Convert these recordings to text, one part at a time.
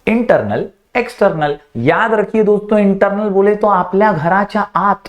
Internal, external. याद रखिए दोस्तों, इंटरनल बोले तो आपल्या घराच्या आत,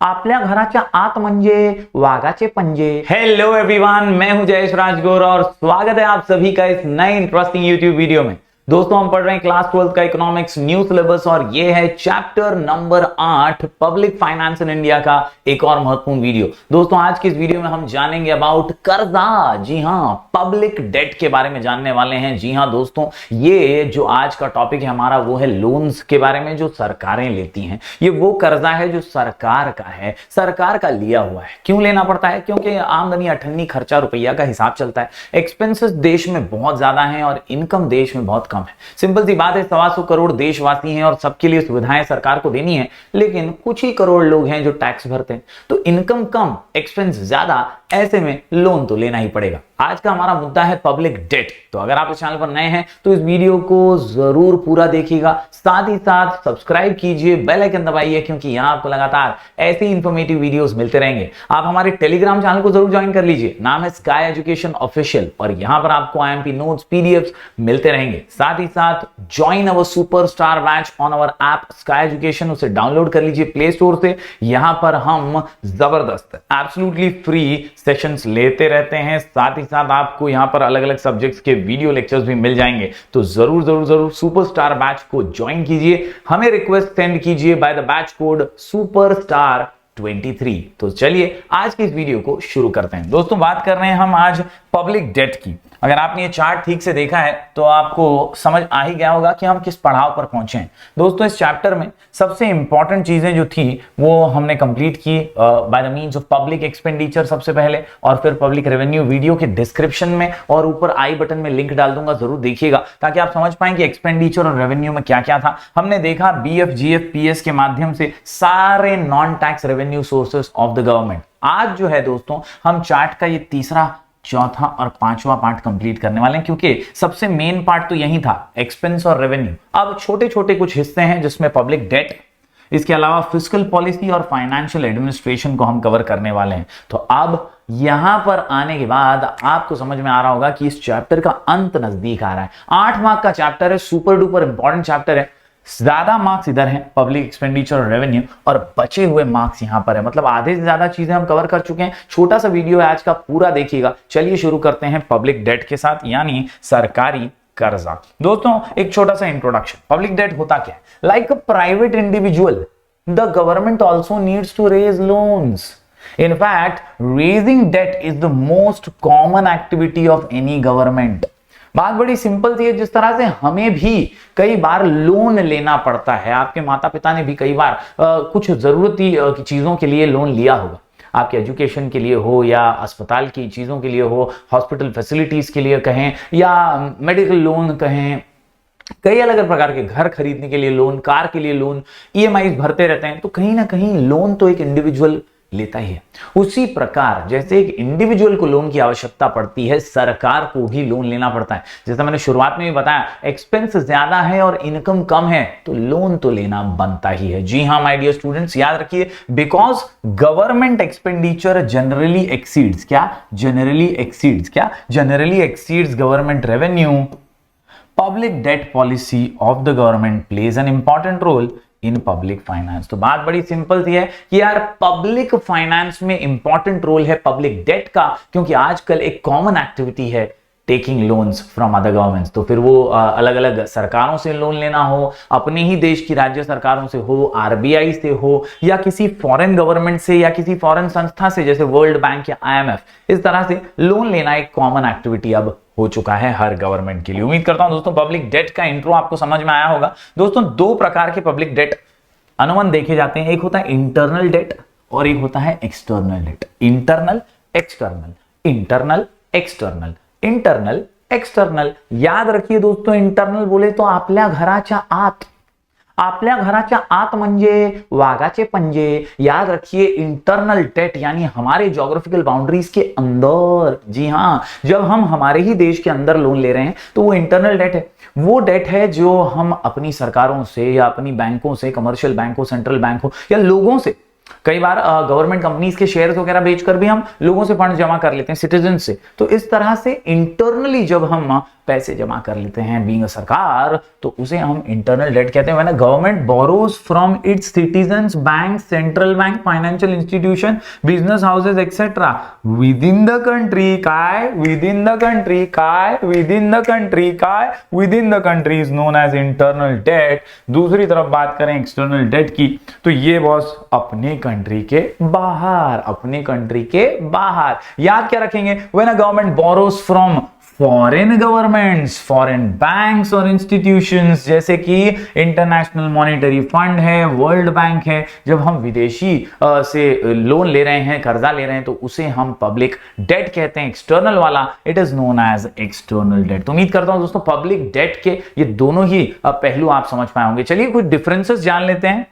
आपल्या घराच्या आत म्हणजे वाघाचे पंजे। हेलो एवरीवन, मैं हूं जयेश राजगौर और स्वागत है आप सभी का इस नए इंटरेस्टिंग यूट्यूब वीडियो में। दोस्तों हम पढ़ रहे हैं क्लास 12 का इकोनॉमिक्स न्यू सिलेबस और ये है chapter number 8 public finance in India का एक और महत्वपूर्ण वीडियो। दोस्तों आज की इस वीडियो में हम जानेंगे अबाउट कर्जा। जी हां, पब्लिक डेट के बारे में जानने वाले हैं। जी हां दोस्तों, ये जो आज का टॉपिक है हमारा वो है लोन्स के बारे में जो सरकारें लेती हैं। ये वो कर्जा है जो सरकार का है, सरकार का लिया हुआ है। क्यों लेना पड़ता है? क्योंकि आमदनी अठन्नी खर्चा रुपया का हिसाब चलता है। एक्सपेंसेस देश में बहुत ज्यादा है और इनकम देश में बहुत कम है। सिंपल सी बात है, 125 करोड़ देशवासी हैं और सबके लिए सुविधाएं सरकार को देनी है, लेकिन कुछ ही करोड़ लोग हैं जो टैक्स भरते हैं। तो इनकम कम, एक्सपेंस ज्यादा, ऐसे में लोन तो लेना ही पड़ेगा। आज का हमारा मुद्दा है पब्लिक डेट। तो अगर आप इस चैनल पर नए हैं तो इस वीडियो को जरूर पूरा देखिएगा, साथ ही साथ सब्सक्राइब कीजिए, बेल आइकन दबाइए, क्योंकि यहां आपको लगातार ऐसे इंफॉर्मेटिव वीडियोस मिलते रहेंगे। आप हमारे टेलीग्राम चैनल को जरूर ज्वाइन कर लीजिए, नाम है स्काई एजुकेशन ऑफिशियल, और यहां पर आपको आईएमपी नोट्स, पीडीएफ्स मिलते रहेंगे। साथ ही साथ join our superstar batch on our app sky education, उसे डाउनलोड कर लीजिए प्ले स्टोर से। यहां पर हम जबरदस्त एब्सोल्युटली फ्री सेशंस लेते रहते हैं, साथ ही साथ आपको यहां पर अलग अलग सब्जेक्ट्स के वीडियो लेक्चर्स भी मिल जाएंगे। तो जरूर जरूर जरूर सुपरस्टार बैच को ज्वाइन कीजिए, हमें रिक्वेस्ट सेंड कीजिए by the batch code superstar 23। तो चलिए आज की इस वीडियो को शुरू करते हैं। दोस्तों बात कर रहे हैं हम आज पब्लिक डेट की। अगर आपने ये चार्ट ठीक से देखा है तो आपको समझ आ ही गया होगा कि हम किस पड़ाव पर पहुंचे हैं। दोस्तों इस चैप्टर में सबसे इंपॉर्टेंट चीजें जो थी वो हमने कंप्लीट की by the means of public expenditure सबसे पहले, और फिर पब्लिक रेवेन्यू। वीडियो के डिस्क्रिप्शन में और ऊपर आई बटन में लिंक डाल दूंगा, जरूर देखिएगा ताकि आप समझ पाएं कि एक्सपेंडिचर और रेवेन्यू में क्या क्या था। हमने देखा बीएफ, जीएफ, पीएस के माध्यम से सारे non tax revenue sources of the government. आज जो है दोस्तों हम चार्ट का ये तीसरा, चौथा और पांचवा पार्ट कंप्लीट करने वाले हैं, क्योंकि सबसे मेन पार्ट तो यही था, एक्सपेंस और रेवेन्यू। अब छोटे छोटे कुछ हिस्से हैं जिसमें पब्लिक डेट, इसके अलावा फिस्कल पॉलिसी और फाइनेंशियल एडमिनिस्ट्रेशन को हम कवर करने वाले हैं। तो अब यहां पर आने के बाद आपको समझ में आ रहा होगा कि इस चैप्टर का अंत नजदीक आ रहा है। 8 मार्क का चैप्टर है, सुपर डुपर इंपॉर्टेंट चैप्टर है। ज्यादा मार्क्स इधर हैं पब्लिक एक्सपेंडिचर और रेवेन्यू, और बचे हुए मार्क्स यहां पर है, मतलब आधे से ज्यादा चीजें हम कवर कर चुके हैं। छोटा सा वीडियो है आज का, पूरा देखिएगा। चलिए शुरू करते हैं पब्लिक डेट के साथ, यानी सरकारी कर्जा। दोस्तों एक छोटा सा इंट्रोडक्शन, पब्लिक डेट होता क्या है? Like a private individual, the government also needs to raise loans. In fact, raising debt is the most common activity of any government. बात बड़ी सिंपल सी है, जिस तरह से हमें भी कई बार लोन लेना पड़ता है, आपके माता पिता ने भी कई बार कुछ जरूरती की चीजों के लिए लोन लिया होगा। आपके एजुकेशन के लिए हो या अस्पताल की चीजों के लिए हो, हॉस्पिटल फैसिलिटीज के लिए कहें या मेडिकल लोन कहें, कई अलग अलग प्रकार के, घर खरीदने के लिए लोन, कार के लिए लोन, ईएमआई भरते रहते हैं। तो कहीं ना कहीं लोन तो एक इंडिविजुअल लेता ही है। उसी प्रकार जैसे एक इंडिविजुअल को लोन की आवश्यकता पड़ती है, सरकार को भी लोन लेना पड़ता है। जैसा मैंने शुरुआत में भी बताया, एक्सपेंस ज्यादा है और इनकम कम है तो लोन तो लेना बनता ही है। जी हां माय डियर स्टूडेंट्स, याद रखिए, because government expenditure generally exceeds क्या? Generally exceeds government revenue. Public debt policy of the government plays an important role in public finance. तो बात बड़ी सिंपल सी है कि यार पब्लिक फाइनेंस में इंपॉर्टेंट रोल है पब्लिक डेट का, क्योंकि आजकल एक कॉमन एक्टिविटी है taking loans from other governments. तो फिर वो अलग अलग सरकारों से लोन लेना हो, अपने ही देश की राज्य सरकारों से हो, आरबीआई से हो, या किसी फॉरेन गवर्नमेंट से या किसी फॉरेन संस्था से जैसे वर्ल्ड बैंक या आईएमएफ, इस तरह से लोन लेना एक कॉमन एक्टिविटी अब हो चुका है हर गवर्नमेंट के लिए। उम्मीद करता हूं दोस्तों पब्लिक डेट का इंट्रो आपको समझ में आया होगा। दोस्तों दो प्रकार के पब्लिक डेट अनुमान देखे जाते हैं, एक होता है इंटरनल डेट और एक होता है external debt. Internal, external, internal, external, internal, external. याद रखिए दोस्तों, इंटरनल बोले तो आपल्या घराच्या आत, आपल्या घराच्या आत म्हणजे वाघाचे पंजे। याद रखिए इंटरनल डेट यानी हमारे ज्योग्राफिकल बाउंड्रीज के अंदर। जी हां, जब हम हमारे ही देश के अंदर लोन ले रहे हैं तो वो इंटरनल डेट है। वो डेट है जो हम अपनी सरकारों से या अपनी बैंकों से, कमर्शियल बैंक हो, सेंट्रल बैंक हो, या लोगों से कई बार गवर्नमेंट कंपनीज के शेयर्स वगैरह बेचकर भी हम लोगों से फंड जमा कर लेते हैं, सिटीजन से। तो इस तरह से इंटरनली जब हम पैसे जमा कर लेते हैं बीइंग अ सरकार, तो उसे हम इंटरनल डेट कहते हैं। When a government borrows from its citizens, bank, central bank, financial institution, business houses etcetera within the country, काय विद इन द कंट्री, काय विद इन द कंट्री, काय within the country is known as internal debt. दूसरी तरफ बात करें external debt की, तो ये बॉस अपने कंट्री के बाहर, अपने कंट्री के बाहर। याद क्या रखेंगे? When a government borrows from foreign governments, foreign banks और इंस्टीट्यूशंस, जैसे कि इंटरनेशनल मॉनेटरी फंड है, वर्ल्ड बैंक है, जब हम विदेशी से लोन ले रहे हैं, कर्जा ले रहे हैं, तो उसे हम पब्लिक डेट कहते हैं। एक्सटर्नल वाला it is known as external debt. तो उम्मीद करता हूं दोस्तों पब्लिक डेट के ये दोनों ही पहलू आप समझ पाए होंगे। चलिए कुछ डिफरेंसेस जान लेते हैं,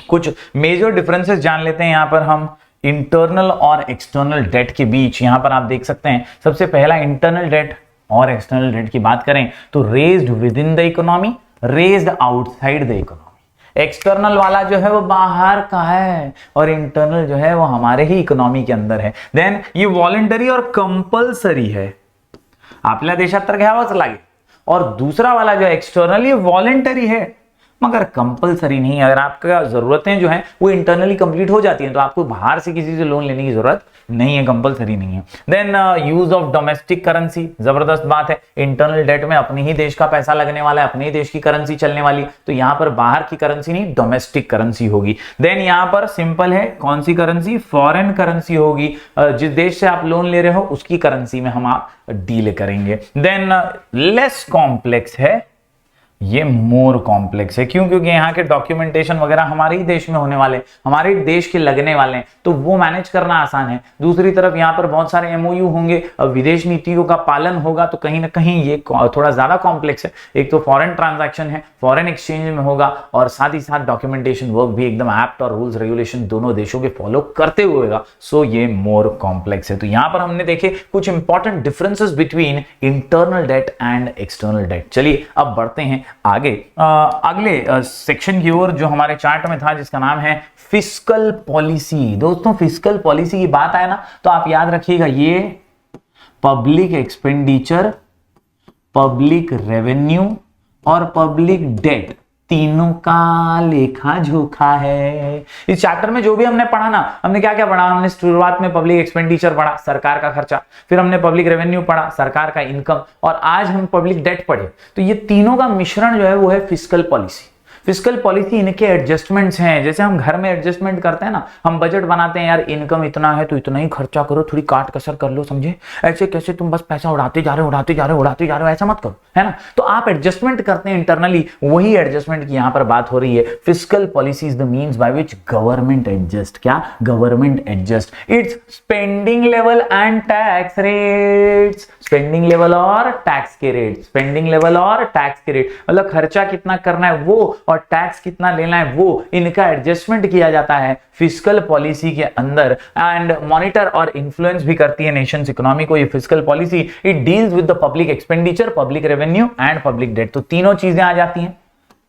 कुछ मेजर डिफरेंसेस जान लेते हैं यहां पर हम इंटरनल और एक्सटर्नल डेट के बीच। यहां पर आप देख सकते हैं सबसे पहला इंटरनल डेट और एक्सटर्नल डेट की बात करें तो raised with in the economy, raised outside the economy. External वाला जो है वो बाहर का है और इंटरनल जो है वो हमारे ही इकोनॉमी के अंदर है। देन ये वॉलंटरी और कंपल्सरी है, आपल्या देशात तर घ्यावंच लागेल। और दूसरा वाला जो एक्सटर्नल ये वॉलंटरी है मगर कंपलसरी नहीं। अगर आपका जरूरतें जो हैं वो इंटरनली कंप्लीट हो जाती हैं तो आपको बाहर से किसी से लोन लेने की जरूरत नहीं है, कंपलसरी नहीं है। Then use of domestic currency, जबरदस्त बात है। इंटरनल डेट में अपने ही देश का पैसा लगने वाला है, अपने ही देश की करेंसी चलने वाली, तो यहां पर बाहर की करेंसी नहीं, डोमेस्टिक करेंसी होगी। देन यहां पर सिंपल है, कौन सी करेंसी? फॉरेन करेंसी होगी। जिस देश से आप लोन ले रहे हो उसकी करेंसी में हम आप डील करेंगे। देन लेस कॉम्प्लेक्स है, ये मोर कॉम्प्लेक्स है। क्यों? क्योंकि यहाँ के डॉक्यूमेंटेशन वगैरह हमारे ही देश में होने वाले, हमारे देश के लगने वाले हैं, तो वो मैनेज करना आसान है। दूसरी तरफ यहाँ पर बहुत सारे एमओयू होंगे, विदेश नीतियों का पालन होगा, तो कहीं ना कहीं ये थोड़ा ज्यादा कॉम्प्लेक्स है। एक तो फॉरेन ट्रांजैक्शन है, फॉरेन एक्सचेंज में होगा, और साथ ही साथ डॉक्यूमेंटेशन वर्क भी एकदम एक्ट और रूल्स रेगुलेशन दोनों देशों के फॉलो करते हुए होगा। सो ये मोर कॉम्प्लेक्स है। तो यहाँ पर हमने देखे कुछ important differences between internal debt and external debt. चलिए अब बढ़ते हैं आगे अगले सेक्शन की ओर जो हमारे चार्ट में था, जिसका नाम है फिस्कल पॉलिसी। दोस्तों फिस्कल पॉलिसी की बात आए ना तो आप याद रखिएगा, ये पब्लिक एक्सपेंडिचर, पब्लिक रेवेन्यू और पब्लिक डेट तीनों का लेखा जोखा है। इस चैप्टर में जो भी हमने पढ़ा ना, हमने क्या क्या पढ़ा? हमने शुरुआत में पब्लिक एक्सपेंडिचर पढ़ा, सरकार का खर्चा, फिर हमने पब्लिक रेवेन्यू पढ़ा, सरकार का इनकम, और आज हम पब्लिक डेट पढ़े। तो ये तीनों का मिश्रण जो है वो है फिस्कल पॉलिसी। फिस्कल पॉलिसी इनके एडजस्टमेंट्स हैं। जैसे हम घर में एडजस्टमेंट करते हैं ना, हम बजट बनाते हैं, यार इनकम इतना है तो इतना ही खर्चा करो, थोड़ी काट कसर कर लो, समझे? ऐसे कैसे तुम बस पैसा उड़ाते जा रहे हो, उड़ाते जा रहे हो, उड़ाते जा रहे हो, ऐसा मत करो, है ना? तो आप एडजस्टमेंट करते हैं इंटरनली, वही एडजस्टमेंट की यहां पर बात हो रही है। Fiscal policy is the means by which government adjust, क्या? Government adjust its spending level and tax rates. Spending level और टैक्स के रेट, स्पेंडिंग लेवल और टैक्स के रेट, मतलब खर्चा कितना करना है वो और टैक्स कितना लेना है वो, इनका एडजस्टमेंट किया जाता है फिस्कल पॉलिसी के अंदर। एंड मॉनिटर और इन्फ्लुएंस भी करती है नेशंस इकोनॉमी को ये fiscal policy. It deals with the public expenditure, public revenue and public debt. तो तीनों चीजें आ जाती हैं,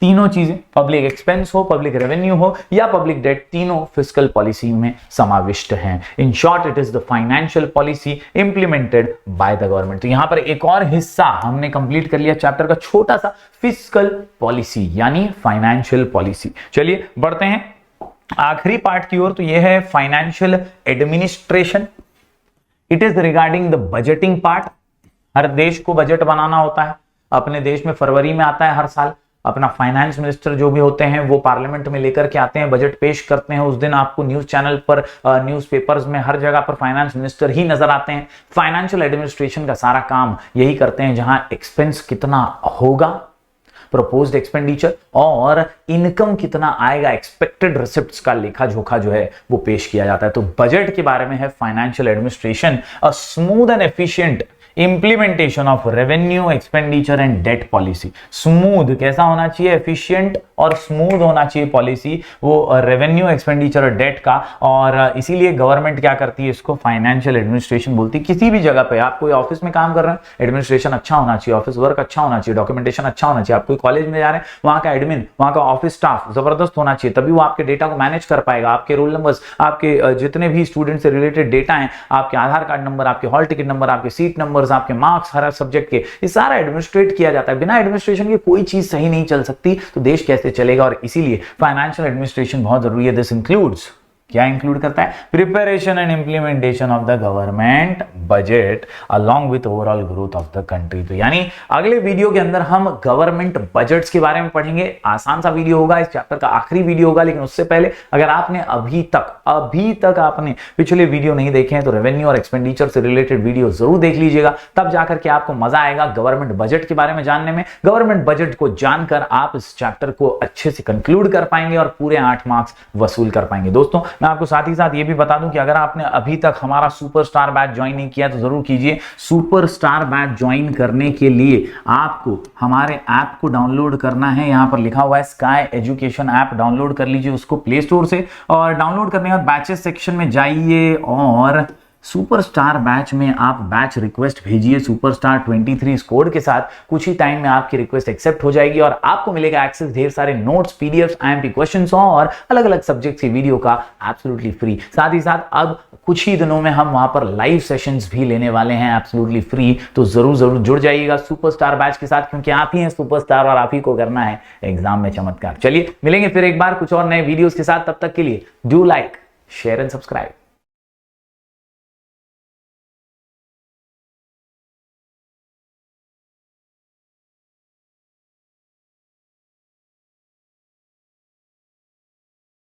तीनों चीजें, पब्लिक एक्सपेंस हो, पब्लिक रेवेन्यू हो या पब्लिक डेट, तीनों फिस्कल पॉलिसी में समाविष्ट हैं। In short it is the financial policy implemented by the government. तो यहां पर एक और हिस्सा हमने कंप्लीट कर लिया चैप्टर का, छोटा सा, फिस्कल पॉलिसी यानी फाइनेंशियल पॉलिसी। चलिए बढ़ते हैं आखिरी पार्ट की ओर। तो यह है financial administration. It is regarding the budgeting part. हर देश को बजट बनाना होता है। अपने देश में फरवरी में आता है हर साल। अपना फाइनेंस मिनिस्टर जो भी होते हैं वो पार्लियामेंट में लेकर के आते हैं, बजट पेश करते हैं। उस दिन आपको न्यूज चैनल पर, न्यूज पेपर्स में, हर जगह पर फाइनेंस मिनिस्टर ही नजर आते हैं। फाइनेंशियल एडमिनिस्ट्रेशन का सारा काम यही करते हैं, जहां एक्सपेंस कितना होगा, प्रपोज्ड एक्सपेंडिचर, और इनकम कितना आएगा, एक्सपेक्टेड रिसिप्ट्स का लेखा जोखा जो है वो पेश किया जाता है। तो बजट के बारे में है financial administration, a smooth and efficient implementation of revenue expenditure and debt policy. Smooth कैसा होना चाहिए, एफिशिएंट और स्मूथ होना चाहिए पॉलिसी वो रेवेन्यू एक्सपेंडिचर और डेट का। और इसीलिए गवर्नमेंट क्या करती है, इसको फाइनेंशियल एडमिनिस्ट्रेशन बोलती है। किसी भी जगह पे आप कोई ऑफिस में काम कर रहे हैं, एडमिनिस्ट्रेशन अच्छा होना चाहिए, ऑफिस वर्क अच्छा होना चाहिए, डॉक्यूमेंटेशन अच्छा होना चाहिए। आप कोई कॉलेज में जा रहे हैं, वहां का एडमिन, वहां का ऑफिस स्टाफ जबरदस्त होना चाहिए, तभी वो आपके डेटा को मैनेज कर पाएगा। आपके रोल नंबर्स, आपके जितने भी स्टूडेंट से रिलेटेड डेटा हैं, आपके आधार कार्ड नंबर, आपके हॉल टिकट नंबर, आपके सीट नंबर्स, आपके मार्क्स हर सब्जेक्ट के, ये सारा एडमिनिस्ट्रेट किया जाता है। बिना एडमिनिस्ट्रेशन के कोई चीज सही नहीं चल सकती, तो देश कैसे चलेगा। और इसीलिए फाइनेंशियल एडमिनिस्ट्रेशन बहुत जरूरी है। दिस इंक्लूड्स, क्या इंक्लूड करता है, preparation and implementation of the government budget along with overall growth of the country. तो यानी अगले वीडियो के अंदर हम गवर्नमेंट बजट्स के बारे में पढ़ेंगे। आसान सा वीडियो होगा, इस चैप्टर का आखिरी वीडियो होगा। लेकिन उससे पहले अगर आपने अभी तक आपने पिछले वीडियो नहीं देखे हैं तो रेवेन्यू और एक्सपेंडिचर से रिलेटेड वीडियो जरूर देख लीजिएगा, तब जाकर के आपको मजा आएगा गवर्नमेंट बजट के बारे में जानने में। गवर्नमेंट बजट को जानकर आप इस चैप्टर को अच्छे से कंक्लूड कर पाएंगे और पूरे 8 मार्क्स वसूल कर पाएंगे। दोस्तों मैं आपको साथ ही साथ ये भी बता दूं कि अगर आपने अभी तक हमारा सुपरस्टार बैच ज्वाइन नहीं किया तो जरूर कीजिए। सुपरस्टार बैच ज्वाइन करने के लिए आपको हमारे ऐप को डाउनलोड करना है। यहां पर लिखा हुआ है स्काई एजुकेशन ऐप, डाउनलोड कर लीजिए उसको प्ले स्टोर से। और डाउनलोड करने के बाद बैचेस सेक्शन में जाइए और सुपरस्टार बैच में आप बैच रिक्वेस्ट भेजिए सुपरस्टार 23 इस कोड के साथ। कुछ ही टाइम में आपकी रिक्वेस्ट एक्सेप्ट हो जाएगी और आपको मिलेगा एक्सेस ढेर सारे नोट्स, पीडीएफ्स, आईएमपी क्वेश्चंस और अलग अलग सब्जेक्ट की वीडियो का एब्सोल्युटली फ्री। साथ ही साथ अब कुछ ही दिनों में हम वहां पर लाइव सेशंस भी लेने वाले हैं एब्सोल्युटली फ्री। तो जरूर जुड़ जाइएगा सुपरस्टार बैच के साथ, क्योंकि आप ही हैं सुपरस्टार और आप ही को करना है एग्जाम में चमत्कार। चलिए मिलेंगे फिर एक बार कुछ और नए वीडियोस के साथ। तब तक के लिए do like, share and subscribe.